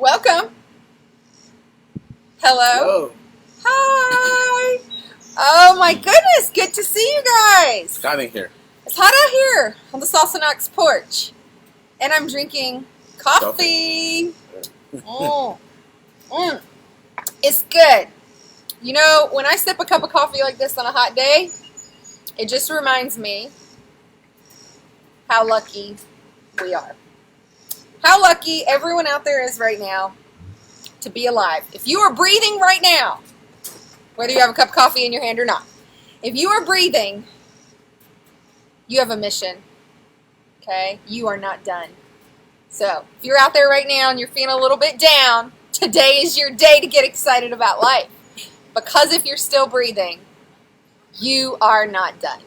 Welcome. Hello. Hello. Hi. Oh my goodness, good to see you guys. It's hot in here. It's hot out here on the Salsa Knox porch. And I'm drinking coffee. Mm. Mm. It's good. You know, when I sip a cup of coffee like this on a hot day, it just reminds me how lucky we are. How lucky everyone out there is right now to be alive. If you are breathing right now, whether you have a cup of coffee in your hand or not, if you are breathing, you have a mission. Okay? You are not done. So, if you're out there right now and you're feeling a little bit down, today is your day to get excited about life. Because if you're still breathing, you are not done.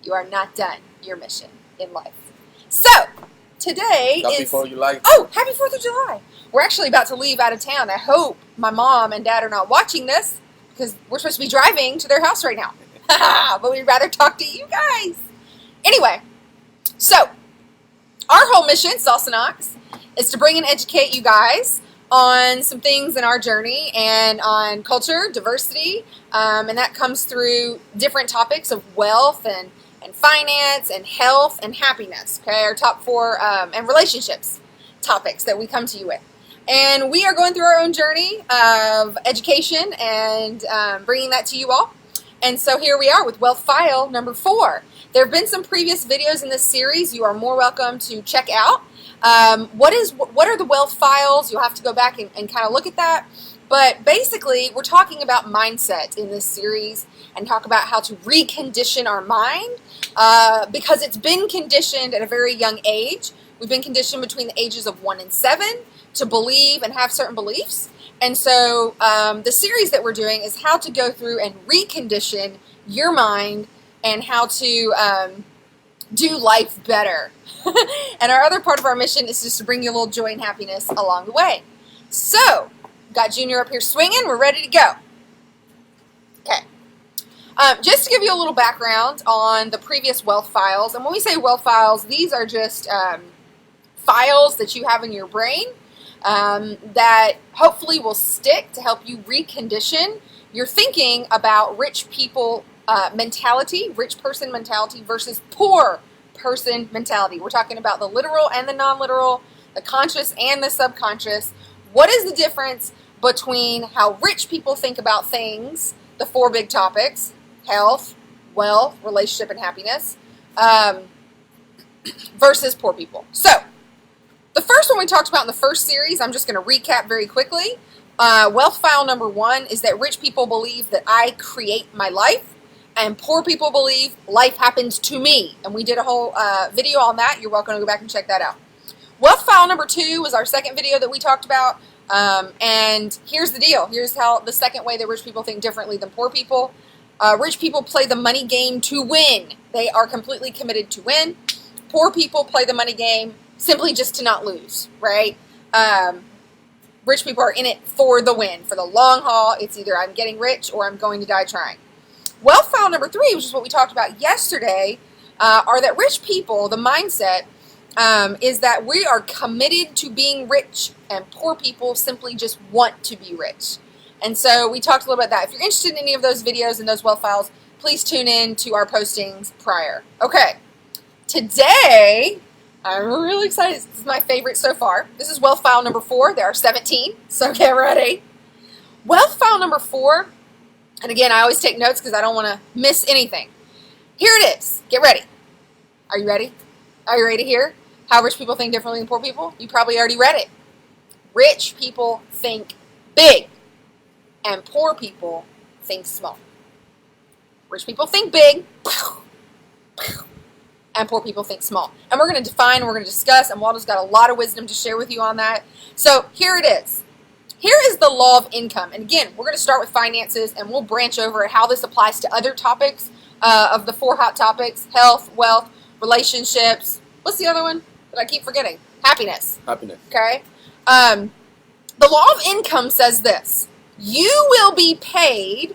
You are not done your mission in life. So, today Not is... before you like. Oh, happy 4th of July. We're actually about to leave out of town. I hope my mom and dad are not watching this because we're supposed to be driving to their house right now. But we'd rather talk to you guys. Anyway, so our whole mission, Salsa Knox, is to bring and educate you guys on some things in our journey and on culture, diversity, and that comes through different topics of wealth and finance and health and happiness, okay, our top four, and relationships topics that we come to you with. And we are going through our own journey of education and bringing that to you all. And so here we are with Wealth File number 4. There have been some previous videos in this series you are more welcome to check out. What are the wealth files? You'll have to go back and kind of look at that. But basically, we're talking about mindset in this series and talk about how to recondition our mind because it's been conditioned at a very young age. We've been conditioned between the ages of 1 and 7 to believe and have certain beliefs. And so the series that we're doing is how to go through and recondition your mind and how to do life better. And our other part of our mission is just to bring you a little joy and happiness along the way. So, got Junior up here swinging. We're ready to go. Okay. Just to give you a little background on the previous wealth files, and when we say wealth files, these are just files that you have in your brain that hopefully will stick to help you recondition your thinking about rich people mentality, rich person mentality versus poor person mentality. We're talking about the literal and the non-literal, the conscious and the subconscious. What is the difference between how rich people think about things, the 4 big topics, health, wealth, relationship, and happiness, versus poor people? So, the first one we talked about in the first series, I'm just going to recap very quickly. Wealth file number 1 is that rich people believe that I create my life, and poor people believe life happens to me. And we did a whole video on that. You're welcome to go back and check that out. Wealth file number 2 was our second video that we talked about. And here's the deal. Here's how the second way that rich people think differently than poor people. Rich people play the money game to win. They are completely committed to win. Poor people play the money game simply just to not lose, right? Rich people are in it for the win, for the long haul. It's either I'm getting rich or I'm going to die trying. Wealth file number 3, which is what we talked about yesterday, are that rich people, the mindset is that we are committed to being rich, and poor people simply just want to be rich. And so we talked a little about that. If you're interested in any of those videos and those wealth files, please tune in to our postings prior. Okay, today I'm really excited. This is my favorite so far. This is wealth file number 4. There are 17, so get ready. Wealth file number 4, and again, I always take notes because I don't want to miss anything. Here it is. Get ready. Are you ready? Are you ready to hear how rich people think differently than poor people? You probably already read it. Rich people think big, and poor people think small. Rich people think big, and poor people think small. And we're going to define, we're going to discuss, and Waldo's got a lot of wisdom to share with you on that. So here it is. Here is the law of income. And again, we're going to start with finances, and we'll branch over at how this applies to other topics of the 4 hot topics: health, wealth, relationships. What's the other one that I keep forgetting? Happiness. Happiness. Okay. The law of income says this: you will be paid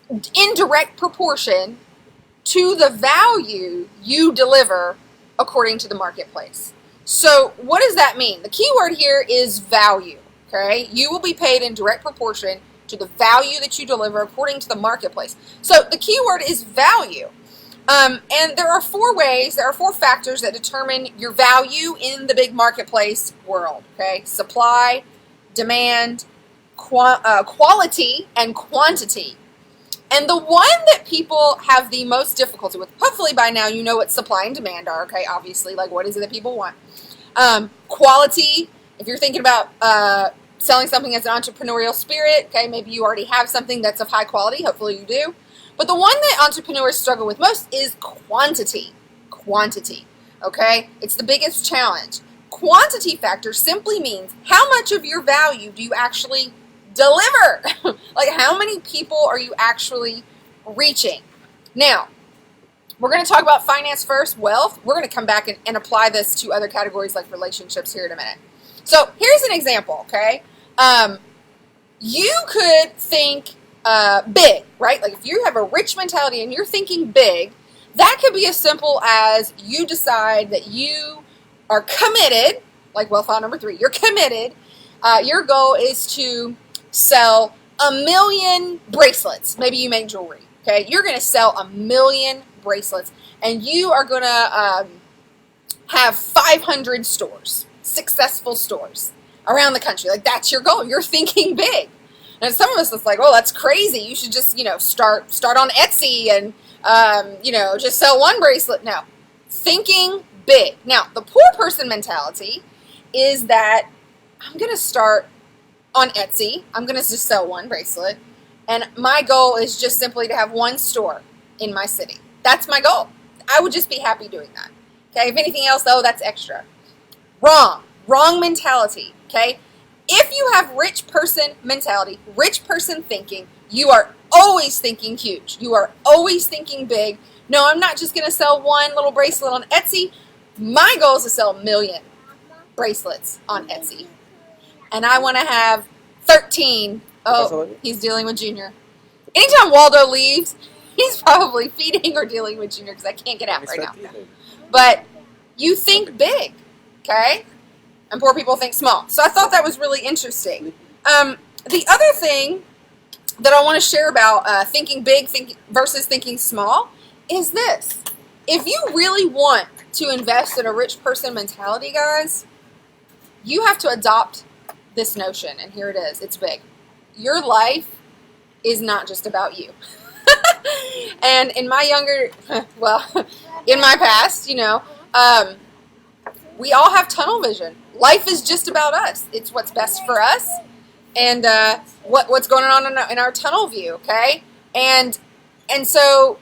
in direct proportion to the value you deliver according to the marketplace. So what does that mean? The key word here is value. Okay, you will be paid in direct proportion to the value that you deliver according to the marketplace. So the key word is value. And there are four factors that determine your value in the big marketplace world. Okay, supply, demand, quality, and quantity. And the one that people have the most difficulty with, hopefully by now you know what supply and demand are, okay, obviously, like what is it that people want? Quality, if you're thinking about selling something as an entrepreneurial spirit, okay, maybe you already have something that's of high quality, hopefully you do. But the one that entrepreneurs struggle with most is quantity. Quantity, okay? It's the biggest challenge. Quantity factor simply means how much of your value do you actually deliver? Like how many people are you actually reaching? Now, we're going to talk about finance first, wealth. We're going to come back and apply this to other categories like relationships here in a minute. So here's an example, okay? You could think big, right? Like if you have a rich mentality and you're thinking big, that could be as simple as you decide that you are committed, like wealth file number 3, you're committed. Your goal is to sell 1 million bracelets. Maybe you make jewelry, okay? You're going to sell 1 million bracelets, and you are going to have 500 stores, successful stores around the country. Like that's your goal. You're thinking big. And some of us, it's like, oh, that's crazy. You should just, start on Etsy and, just sell one bracelet. No, thinking big. Now, the poor person mentality is that I'm going to start on Etsy. I'm going to just sell one bracelet. And my goal is just simply to have one store in my city. That's my goal. I would just be happy doing that. Okay, if anything else, though, that's extra. Wrong mentality, okay? If you have rich person mentality, rich person thinking, you are always thinking huge. You are always thinking big. No, I'm not just going to sell one little bracelet on Etsy. My goal is to sell 1 million bracelets on Etsy. And I want to have 13. Oh, he's dealing with Junior. Anytime Waldo leaves, he's probably feeding or dealing with Junior because I can't get out right now. But you think big, okay? And poor people think small. So I thought that was really interesting. The other thing that I want to share about thinking big versus thinking small is this. If you really want to invest in a rich person mentality, guys, you have to adopt this notion. And here it is. It's big. Your life is not just about you. And in my in my past, we all have tunnel vision. Life is just about us. It's what's best for us and what's going on in our tunnel view, okay? And so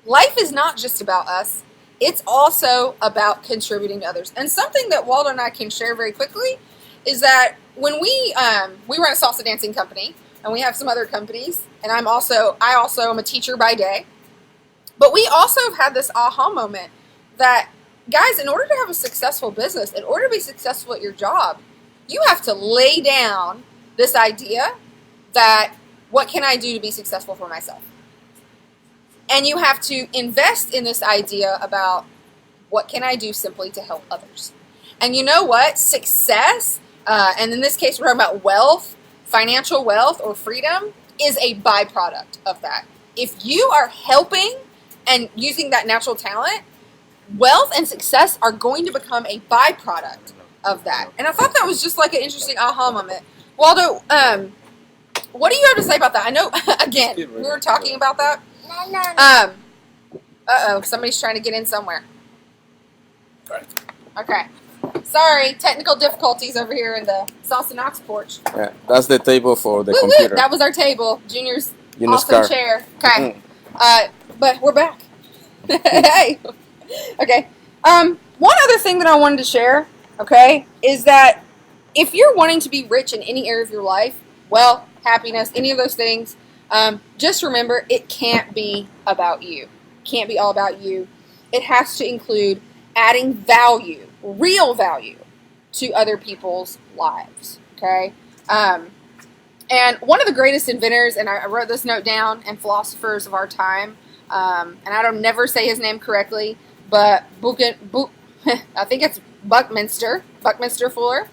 life is not just about us. It's also about contributing to others. And something that Waldo and I can share very quickly is that when we run a salsa dancing company, and we have some other companies, and I also am a teacher by day, but we also have had this aha moment that, guys, in order to have a successful business, in order to be successful at your job, you have to lay down this idea that what can I do to be successful for myself? And you have to invest in this idea about what can I do simply to help others? And you know what? Success, and in this case we're talking about wealth, financial wealth or freedom, is a byproduct of that. If you are helping and using that natural talent, wealth and success are going to become a byproduct of that. And I thought that was just like an interesting aha moment. Waldo, what do you have to say about that? I know, again, we were talking about that. Uh-oh, somebody's trying to get in somewhere. Okay. Sorry, technical difficulties over here in the Salsa Knox porch. Yeah, that's the table for the computer. That was our table. Junior's awesome chair. Okay. But we're back. Hey. Okay. One other thing that I wanted to share, okay, is that if you're wanting to be rich in any area of your life, wealth, happiness, any of those things, just remember it can't be about you. It can't be all about you. It has to include adding value, real value, to other people's lives, okay? And one of the greatest inventors, and I wrote this note down, and philosophers of our time, and I don't never say his name correctly, but I think it's Buckminster Fuller.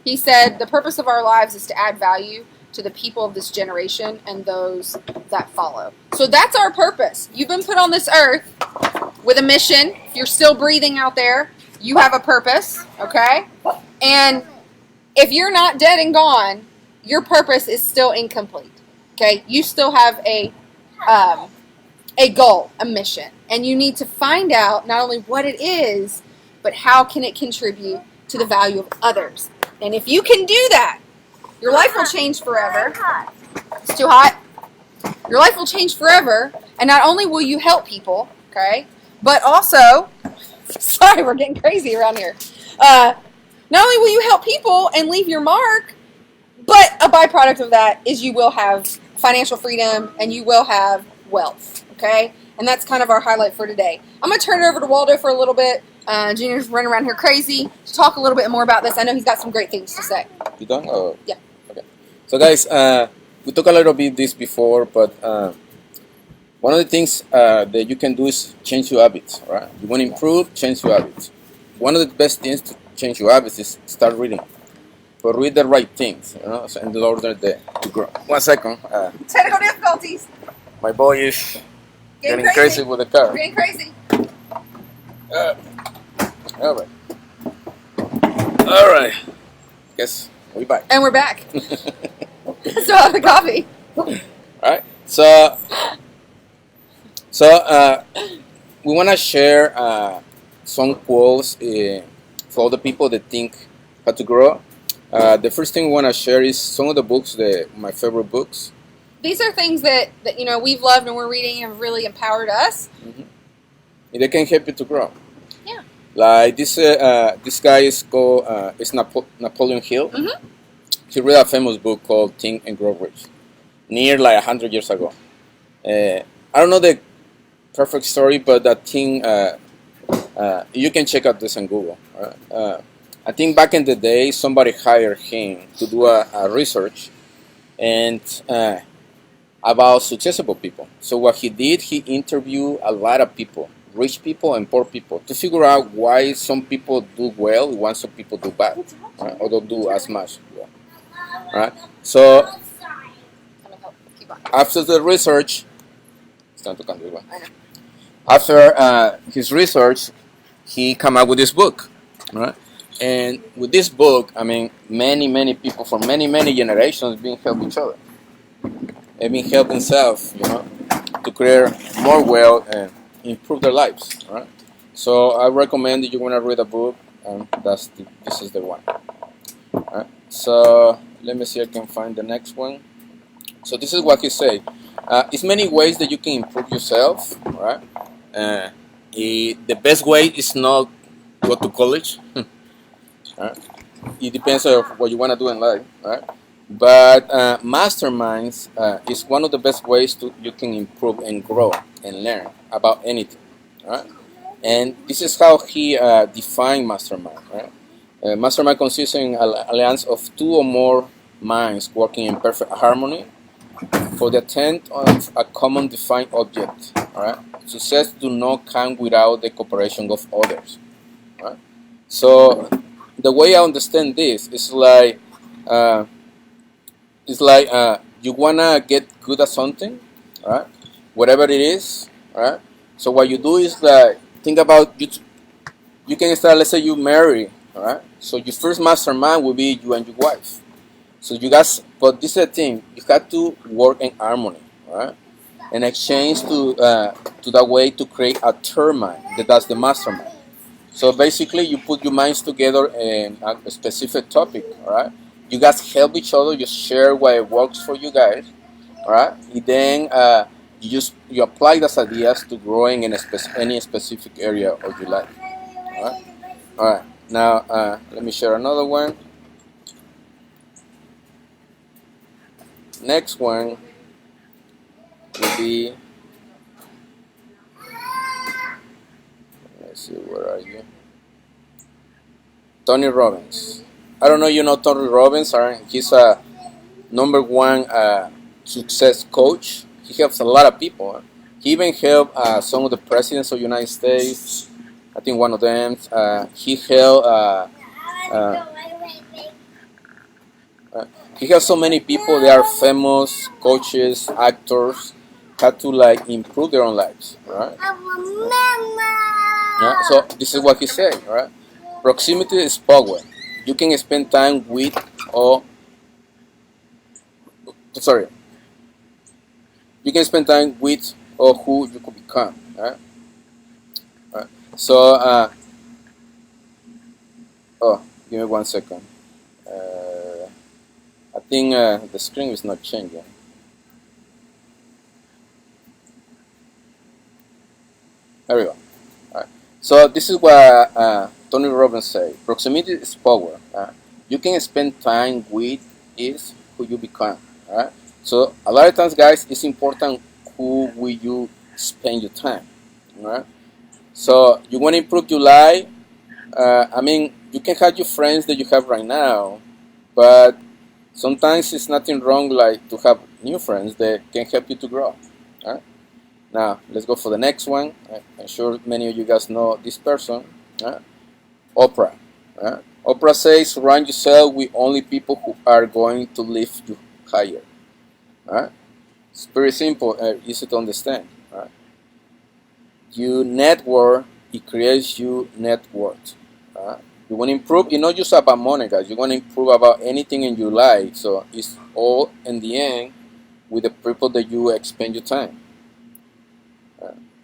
He said, the purpose of our lives is to add value to the people of this generation and those that follow. So that's our purpose. You've been put on this earth with a mission. If you're still breathing out there, you have a purpose, okay? And if you're not dead and gone, your purpose is still incomplete, okay? You still have a goal, a mission, and you need to find out not only what it is, but how can it contribute to the value of others. And if you can do that, your life will change forever. It's too hot. Your life will change forever, and not only will you help people, okay, but also, sorry, we're getting crazy around here. Not only will you help people and leave your mark, but a byproduct of that is you will have financial freedom and you will have wealth, okay? And that's kind of our highlight for today. I'm going to turn it over to Waldo for a little bit. Junior's running around here crazy to talk a little bit more about this. I know he's got some great things to say. You done? Oh. Yeah. Okay. So guys, we talked a little bit this before, but one of the things that you can do is change your habits, right? You want to improve, change your habits. One of the best things to change your habits is start reading. But read the right things, you know, so in order to grow. 1 second. Technical difficulties. My boy is getting crazy. crazy with the car. Getting crazy. All right. All right. Guess we back. And we're back. Still have the coffee. All right. So we want to share some quotes for all the people that think how to grow. The first thing we want to share is some of the books, my favorite books. These are things that we've loved and we're reading and have really empowered us. Mm-hmm. They can help you to grow. Yeah. Like this guy is called Napoleon Hill. Mm-hmm. He read a famous book called Think and Grow Rich, near like 100 years ago. I don't know the perfect story, but that thing, you can check out this on Google. Right? I think back in the day, somebody hired him to do a research and about successful people. So what he did, he interviewed a lot of people, rich people and poor people, to figure out why some people do well, why some people do bad, right? Or don't do as much. Yeah. Right? So after the research, after his research, he came up with this book, right? And with this book, I mean, many people from many generations being help each other. They've been help themselves, you know, to create more wealth and improve their lives, right? So I recommend that you want to read a book, and this is the one. Right? So let me see if I can find the next one. So this is what he said. It's many ways that you can improve yourself, right? The best way is not go to college. Right? It depends on what you want to do in life, right? But masterminds is one of the best ways you can improve and grow and learn about anything, right? And this is how he defined mastermind, right? Mastermind consists in an alliance of two or more minds working in perfect harmony for the attempt of a common defined object, right? Success do not come without the cooperation of others, right? So the way I understand this is like you wanna get good at something, right? Whatever it is, right? So what you do is like think about you can start. Let's say you marry, right? So your first mastermind will be you and your wife. So you guys, but this is the thing: you have to work in harmony, right? And exchange to that way to create a third mind that's the mastermind. So basically, you put your minds together in a specific topic, right? You guys help each other. You share what works for you guys, right? And then you apply those ideas to growing in any specific area of your life, right? All right. Now let me share another one. Next one will be. Let's see, where are you? Tony Robbins. I don't know you know Tony Robbins. He's a #1 success coach. He helps a lot of people. He even helped some of the presidents of the United States, I think one of them, he held. He has so many people. They are famous coaches, actors, had to like improve their own lives, right? Yeah, so this is what he said, right? Proximity is power. You can spend time with or sorry, you can spend time with or who you could become, right? Right. So, oh, give me 1 second. I think the screen is not changing. There we go. Right. So this is what Tony Robbins said. Proximity is power. You can spend time with is who you become. Right? So a lot of times, guys, it's important who will you spend your time. Right? So you want to improve your life. I mean, you can have your friends that you have right now, but sometimes it's nothing wrong like to have new friends that can help you to grow. Right? Now, let's go for the next one. I'm sure many of you guys know this person, Oprah. Oprah says, surround yourself with only people who are going to lift you higher. It's very simple, easy to understand. You network, it creates you net worth. You want to improve, it's not just about money, guys. You want to improve about anything in your life. So it's all in the end with the people that you spend your time.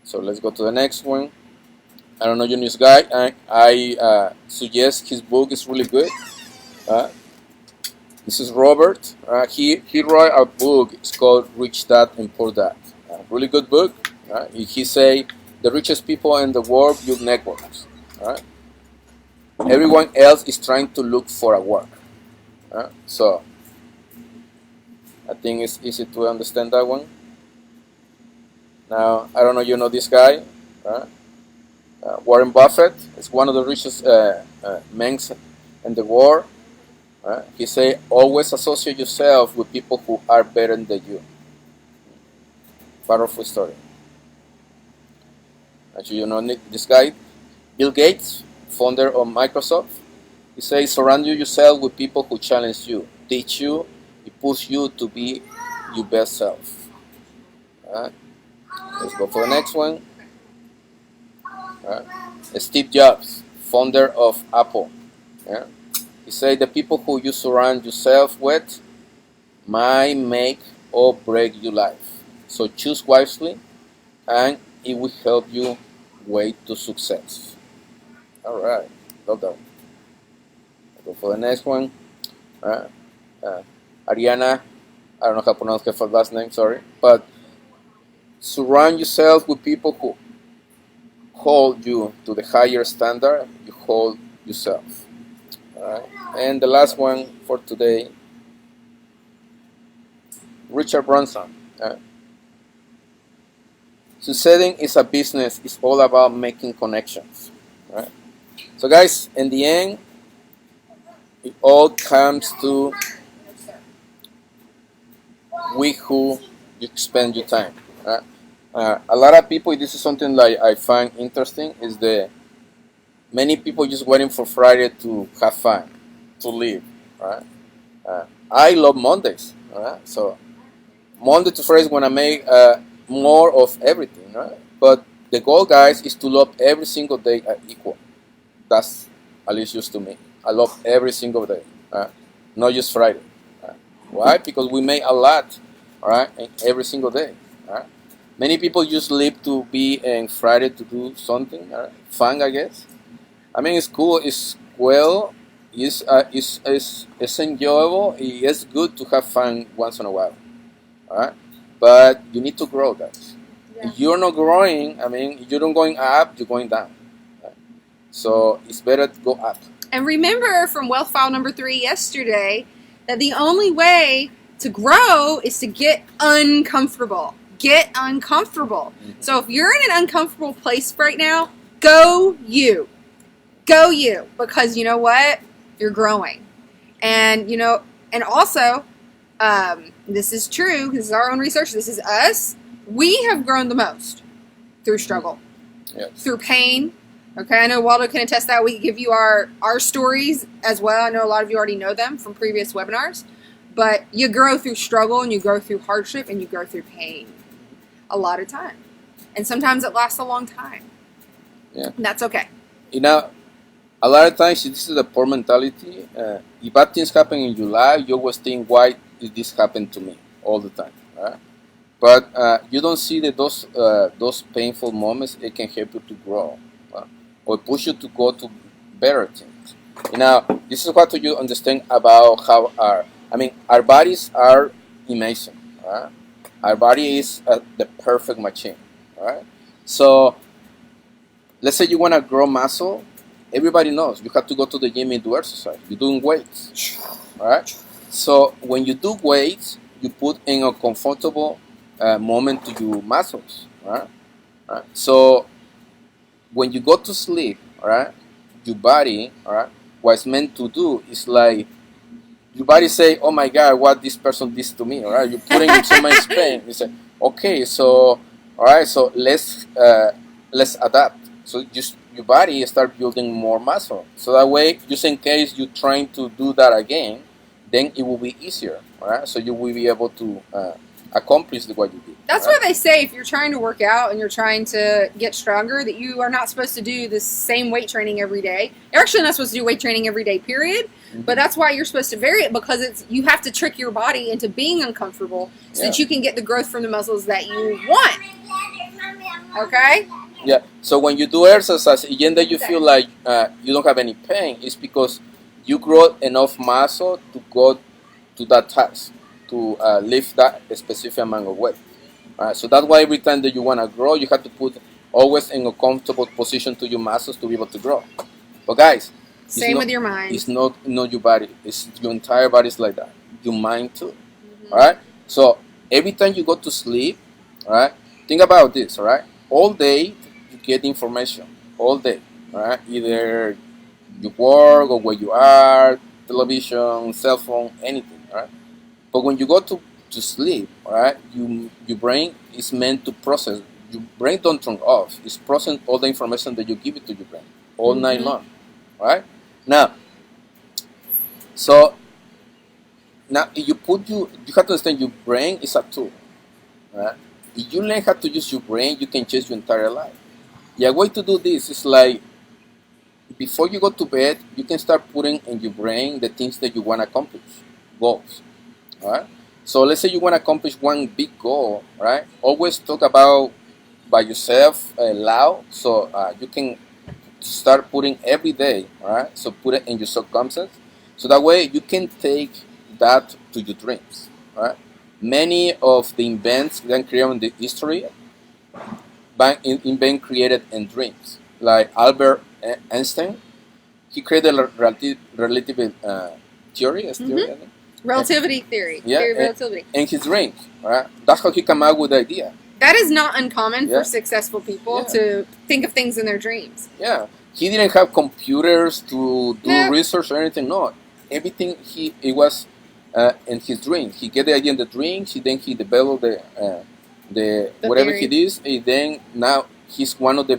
So let's go to the next one. I don't know you this guy. I suggest his book is really good. This is Robert. He wrote a book. It's called Rich Dad and Poor Dad. Really good book. He say the richest people in the world build networks. Everyone else is trying to look for a work. So I think it's easy to understand that one. Now, I don't know you know this guy. Warren Buffett is one of the richest men in the world. He say, always associate yourself with people who are better than you. Powerful story. Actually, you know this guy, Bill Gates, founder of Microsoft. He says, surround yourself with people who challenge you, teach you, push you to be your best self. Let's go for the next one. Steve Jobs, founder of Apple. He said the people who you surround yourself with might make or break your life. So choose wisely and it will help you way to success. Alright, love that one. Go for the next one. Ariana, I don't know how to pronounce her last name, sorry. But surround yourself with people who hold you to the higher standard you hold yourself. Alright. And the last one for today, Richard Branson. Succeeding is a business. It's all about making connections. Right? So guys, in the end, it all comes to with who you spend your time. Right? A lot of people, this is something like I find interesting, is that many people just waiting for Friday to have fun, to live. Right? I love Mondays. Right? So Monday to Friday is when I make more of everything. Right? But the goal, guys, is to love every single day equal. That's at least used to me. I love every single day, not just Friday. Why? Because we make a lot, every single day. Many people just live to be in Friday to do something fun, I guess. I mean, it's cool. It's well. It's enjoyable. It's good to have fun once in a while. But you need to grow, guys. Yeah. If you're not growing, I mean, you're not going up, you're going down. So it's better to go up. And remember from Wealth File number 3 yesterday that the only way to grow is to get uncomfortable. Get uncomfortable. Mm-hmm. So if you're in an uncomfortable place right now, go you. Go you. Because you know what? You're growing. And, and also, this is true. This is our own research. This is us. We have grown the most through struggle, yes. Through pain, Okay, I know Waldo can attest that. We can give you our stories as well. I know a lot of you already know them from previous webinars. But you grow through struggle, and you grow through hardship, and you grow through pain a lot of time. And sometimes it lasts a long time. Yeah. And that's okay. You know, a lot of times this is the poor mentality. If bad things happen in your life, you always think, why did this happen to me all the time? Right? But you don't see that those painful moments, it can help you to grow, or push you to go to better things. You know, this is what you understand about how our bodies are amazing. Right? Our body is the perfect machine. Right? So let's say you want to grow muscle. Everybody knows you have to go to the gym and do exercise. You're doing weights. Right? So when you do weights, you put in a comfortable moment to your muscles, right? So when you go to sleep, right, your body, right, what's meant to do is like your body say, "Oh my God, what this person did to me," right? You're putting in so much pain. You say, "Okay, so all right, so let's adapt." So just your body start building more muscle. So that way, just in case you're trying to do that again, then it will be easier, right? So you will be able to accomplish what you did. That's right? why they say if you're trying to work out and you're trying to get stronger, that you are not supposed to do the same weight training every day. You're actually not supposed to do weight training every day, period. Mm-hmm. But that's why you're supposed to vary it, because you have to trick your body into being uncomfortable so that you can get the growth from the muscles that you want. Okay? Yeah. So when you do exercise, even though you feel like you don't have any pain, it's because you grow enough muscle to go to that task, to lift that specific amount of weight. So that's why every time that you want to grow, you have to put always in a comfortable position to your muscles to be able to grow. But guys, same with your mind. It's not your body. It's your entire body is like that. Your mind too. Mm-hmm. All right. So every time you go to sleep, all right, think about this. All right. All day you get information. All day. All right. Either you work or where you are, television, cell phone, anything. All right. But when you go to sleep, all right, your brain is meant to process. Your brain don't turn off. It's processing all the information that you give it to your brain all night long. All right. Now, so now you have to understand your brain is a tool. Right? If you learn how to use your brain, you can change your entire life. The way to do this is like before you go to bed, you can start putting in your brain the things that you want to accomplish, goals. Right? So let's say you want to accomplish one big goal, right? Always talk about by yourself loud, so you can start putting every day, right? So put it in your subconscious, so that way you can take that to your dreams, right? Many of the invents that created in the history been created in dreams. Like Albert Einstein, he created a relativity theory, I think. Relativity theory. Yeah, Theory of relativity. In his dream, right? That's how he came up with the idea. That is not uncommon for successful people to think of things in their dreams. Yeah. He didn't have computers to do research or anything. No. Everything it was in his dream. He get the idea in the dream. Then he developed the whatever theory. he is. And then now he's one of the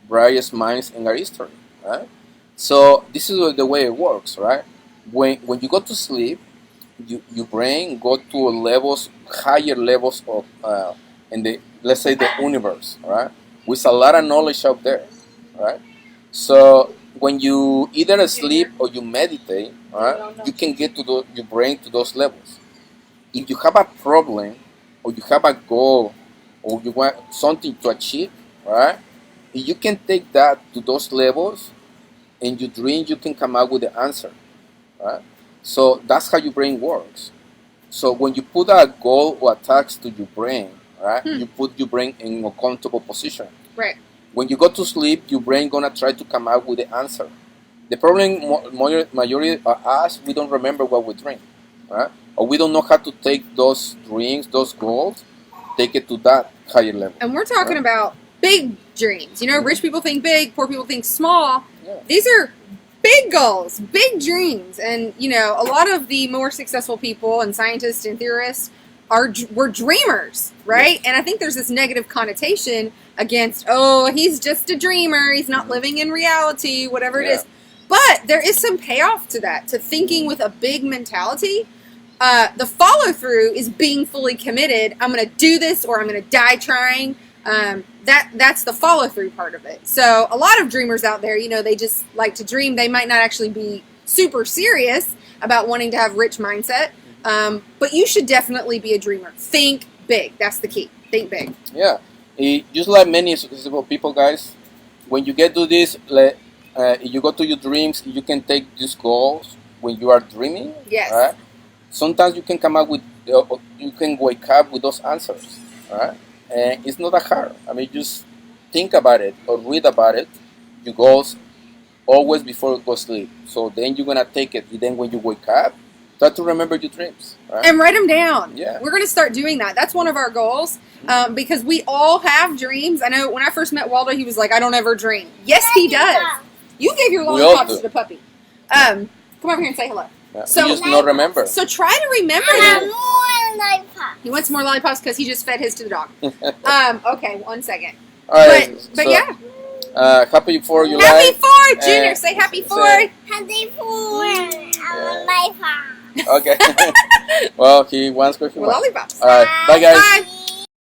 brightest minds in our history, right? So this is the way it works, right? When you go to sleep, your brain go to higher levels of let's say the universe, right? With a lot of knowledge out there, right? So when you either sleep or you meditate, right, you can get to your brain to those levels. If you have a problem or you have a goal or you want something to achieve, right, you can take that to those levels. In your dream, you can come up with the answer, right? So that's how your brain works. So when you put a goal or a task to your brain, right, you put your brain in a comfortable position. Right. When you go to sleep, your brain gonna try to come up with the answer. The problem, majority of us, we don't remember what we dream, right? Or we don't know how to take those dreams, those goals, take it to that higher level. And we're talking about big dreams. You know, rich people think big, poor people think small. Yeah. These are big goals, big dreams. And, you know, a lot of the more successful people and scientists and theorists we're dreamers, right? And I think there's this negative connotation against, oh, he's just a dreamer, he's not living in reality, whatever it is. But there is some payoff to that, to thinking with a big mentality. The follow through is being fully committed. I'm going to do this, or I'm going to die trying. That's the follow through part of it. So a lot of dreamers out there, they just like to dream. They might not actually be super serious about wanting to have rich mindset. But you should definitely be a dreamer. Think big. That's the key. Think big. Yeah. Just like many successful people, guys, when you get to this, you go to your dreams, you can take these goals when you are dreaming. Yes. Right? Sometimes you can come up with, you can wake up with those answers. Right? And it's not that hard. I mean, just think about it or read about it, your goals, always before you go to sleep. So then you're going to take it. And then when you wake up, try to remember your dreams. Right? And write them down. Yeah. We're going to start doing that. That's one of our goals because we all have dreams. I know when I first met Waldo, he was like, I don't ever dream. Yes, he does. You gave your lollipops to the puppy. Come over here and say hello. Yeah. So you just not remember. So try to remember I them. want more lollipops. He wants more lollipops because he just fed his to the dog. Okay, 1 second. All right. But so, yeah. Happy 4th of July. Happy 4th, Junior. Say happy 4th. Happy 4th. I want lollipops. Okay. Well, he wants cookie. Lollipops. All right. Bye, guys. Bye.